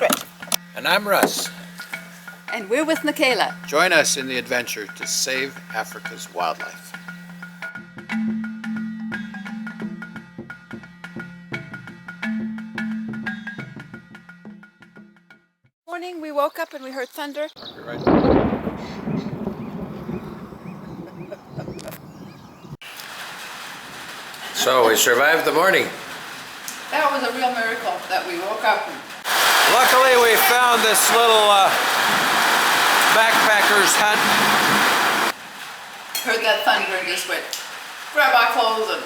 Margaret. And I'm Russ. And we're with Michaela. Join us in the adventure to save Africa's wildlife. Morning, we woke up and we heard thunder. You're right. So we survived the morning. That was a real miracle that we woke up. Luckily we found this little backpacker's hut. Heard that thunder and just went, grab our clothes and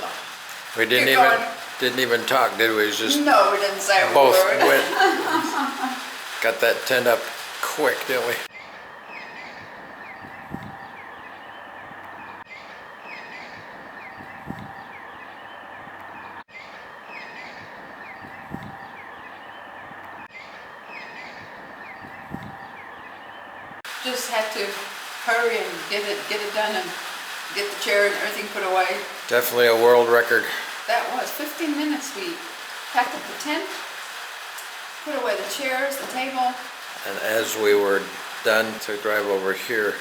We Keep didn't going. even talk, did we? It was just no, we didn't say a both word. went. Got that tent up quick, didn't we? Just had to hurry and get it done and get the chair and everything put away. Definitely a world record. That was 15 minutes. We packed up the tent, put away the chairs, the table. And as we were done to drive over here,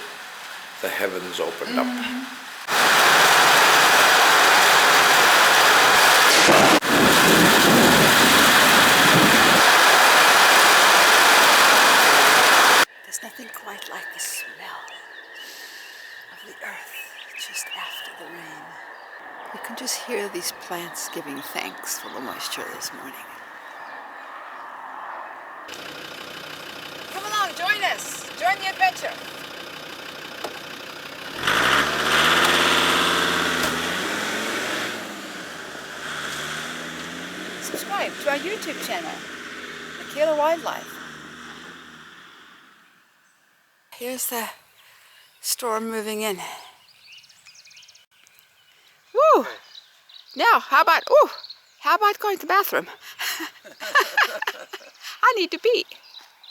the heavens opened up. There's nothing quite like the smell of the earth just after the rain. You can just hear these plants giving thanks for the moisture this morning. Come along, join us. Join the adventure. Subscribe to our YouTube channel, Michaela Wildlife. Here's the storm moving in. Woo! Now, how about going to the bathroom? I need to pee.